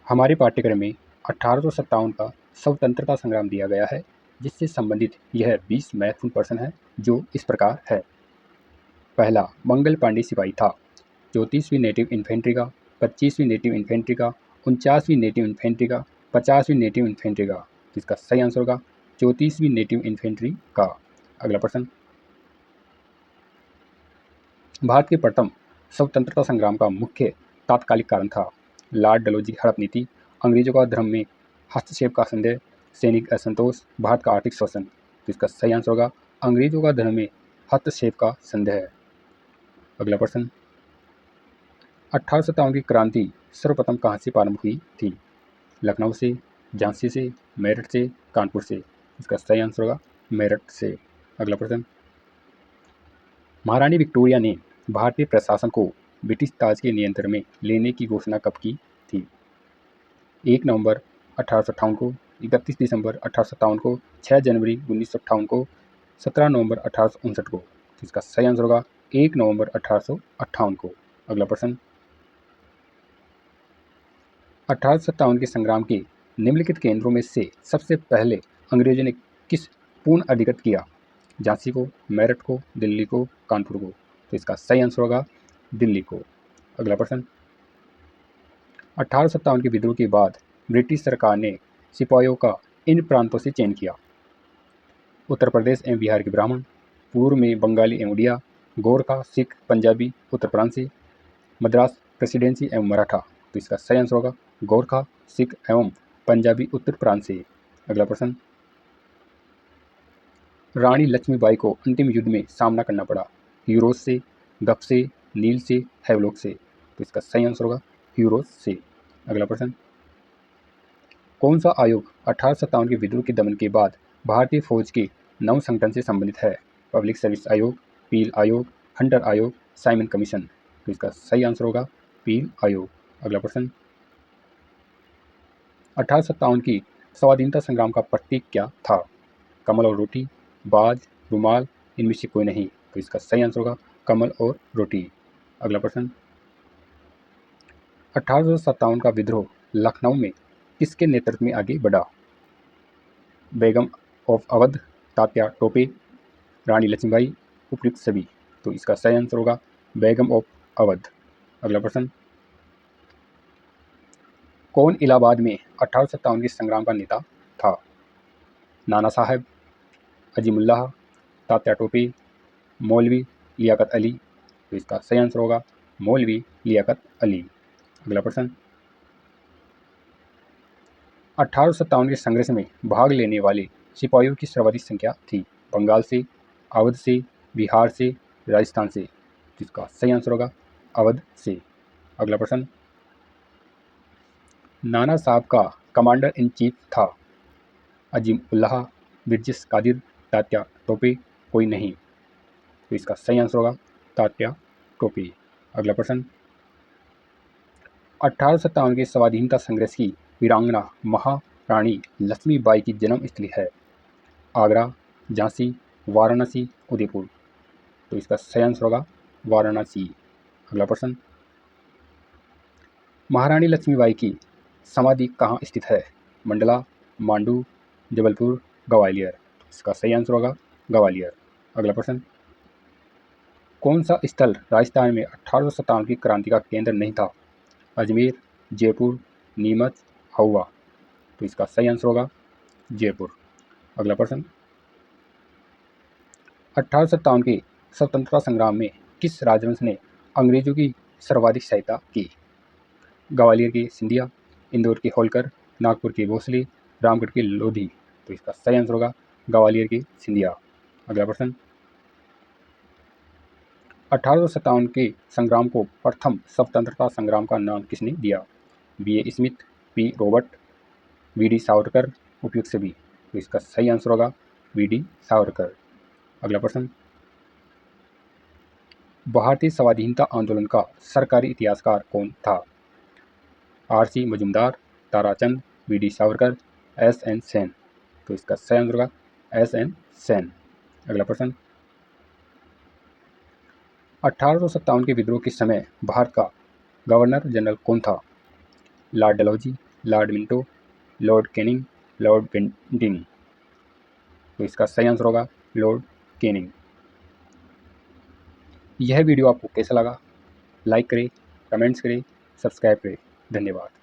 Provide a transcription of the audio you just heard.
हमारे पाठ्यक्रम में 1857 का स्वतंत्रता संग्राम दिया गया है, जिससे संबंधित यह 20 महत्वपूर्ण प्रश्न है जो इस प्रकार है। पहला, मंगल पांडे सिपाही था। 34वीं नेटिव इन्फेंट्री का, 25वीं नेटिव इन्फेंट्री का, 49वीं नेटिव इन्फेंट्री का, 50वीं नेटिव इन्फेंट्री का। इसका सही आंसर होगा 34वीं नेटिव इन्फेंट्री का। अगला प्रश्न, भारत के प्रथम स्वतंत्रता संग्राम का मुख्य तात्कालिक कारण था। लॉर्ड डलहौजी की हड़प नीति, अंग्रेजों का धर्म में हस्तक्षेप का संदेह, सैनिक असंतोष, भारत का आर्थिक शोषण। तो इसका सही आंसर होगा अंग्रेजों का धर्म में हस्तक्षेप का संदेह। अगला प्रश्न, 1857 की क्रांति सर्वप्रथम कहाँ से प्रारंभ हुई थी? लखनऊ से, झांसी से, मेरठ से, कानपुर से। इसका सही आंसर होगा मेरठ से। अगला प्रश्न, महारानी विक्टोरिया ने भारतीय प्रशासन को ब्रिटिश ताज के नियंत्रण में लेने की घोषणा कब की थी? 1 नवंबर 1858 को, 31 दिसंबर 1857 को, 6 जनवरी 1958 को, 17 नवंबर 1859 को। इसका सही आंसर होगा 1 नवंबर 1858 को। अगला प्रश्न, 1857 के संग्राम के निम्नलिखित केंद्रों में से सबसे पहले अंग्रेजों ने किस पूर्ण अधिकृत किया? झांसी को, मेरठ को, दिल्ली को, कानपुर को। तो इसका सही आंसर होगा दिल्ली को। अगला प्रश्न, 1857 के विद्रोह के बाद ब्रिटिश सरकार ने सिपाहियों का इन प्रांतों से चयन किया? उत्तर प्रदेश एवं बिहार के ब्राह्मण, पूर्व में बंगाली एवं उड़िया, गोरखा, सिख, पंजाबी, उत्तर प्रांत, मद्रास प्रेसिडेंसी एवं मराठा। तो इसका सही आंसर होगा गोरखा, सिख एवं पंजाबी, उत्तर प्रांत से। अगला प्रश्न, रानी लक्ष्मीबाई को अंतिम युद्ध में सामना करना पड़ा? यूरोज से, गफ से, नील से, हैवलॉक से। तो इसका सही आंसर होगा यूरोज से। अगला प्रश्न, कौन सा आयोग 1857 के विद्रोह के दमन के बाद भारतीय फौज के नव संगठन से संबंधित है? पब्लिक सर्विस आयोग, पील आयोग, हंटर आयोग, साइमन कमीशन। तो इसका सही आंसर होगा पील आयोग। अगला प्रश्न, 1857 की स्वाधीनता संग्राम का प्रतीक क्या था? कमल और रोटी, बाज, रुमाल, इनमें से कोई नहीं। तो इसका सही आंसर होगा कमल और रोटी। अगला प्रश्न, 1857 का विद्रोह लखनऊ में किसके नेतृत्व में आगे बढ़ा? बेगम ऑफ अवध, तात्या टोपे, रानी लक्ष्मीबाई, उपयुक्त सभी। तो इसका सही आंसर होगा बेगम ऑफ अवध। अगला प्रश्न, कौन इलाहाबाद में 1857 के संग्राम का नेता था? नाना साहब, अजीमुल्लाह, तात्या टोपे, मौलवी लियाकत अली। तो इसका सही आंसर होगा मौलवी लियाकत अली। अगला प्रश्न, 1857 के संघर्ष में भाग लेने वाले सिपाहियों की सर्वाधिक संख्या थी? बंगाल से, अवध से, बिहार से, राजस्थान से। जिसका सही आंसर होगा अवध से। अगला प्रश्न, नाना साहब का कमांडर इन चीफ था? अजीम उल्लाह, बिरजिस कादिर, तात्या टोपे, कोई नहीं। तो इसका सही आंसर होगा तात्या टोपे। अगला प्रश्न, 1857 के स्वाधीनता संघर्ष की वीरांगना महारानी लक्ष्मीबाई की जन्म स्थली है? आगरा, झांसी, वाराणसी, उदयपुर। तो इसका सही आंसर होगा वाराणसी। अगला प्रश्न, महारानी लक्ष्मीबाई की समाधि कहाँ स्थित है? मंडला, मांडू, जबलपुर, ग्वालियर। इसका सही आंसर होगा ग्वालियर। अगला प्रश्न, कौन सा स्थल राजस्थान में 1857 की क्रांति का केंद्र नहीं था? अजमेर, जयपुर, नीमच, हवा। तो इसका सही आंसर होगा जयपुर। अगला प्रश्न, 1857 के स्वतंत्रता संग्राम में किस राजवंश ने अंग्रेजों की सर्वाधिक सहायता की? ग्वालियर के सिंधिया, इंदौर के होलकर, नागपुर के भोसले, रामगढ़ के लोधी। तो इसका सही आंसर होगा ग्वालियर के सिंधिया। अगला प्रश्न, 1857 के संग्राम को प्रथम स्वतंत्रता संग्राम का नाम किसने दिया? B.A. Smith, P. Robert, V.D. Savarkar, उपयुक्त सभी। तो इसका सही आंसर होगा V.D. सावरकर। अगला प्रश्न, भारतीय स्वाधीनता आंदोलन का सरकारी इतिहासकार कौन था? R.C. Majumdar, Tarachand, V.D. Savarkar, S.N. Sen. तो इसका सही आंसर होगा S.N. सेन। अगला प्रश्न, 1857 के विद्रोह के समय भारत का गवर्नर जनरल कौन था? Lord Dalhousie, Lord Minto, Lord Canning, Lord Bentinck. तो इसका सही आंसर होगा लॉर्ड कैनिंग। यह वीडियो आपको कैसा लगा? लाइक करें, कमेंट्स करें, सब्सक्राइब करें। धन्यवाद।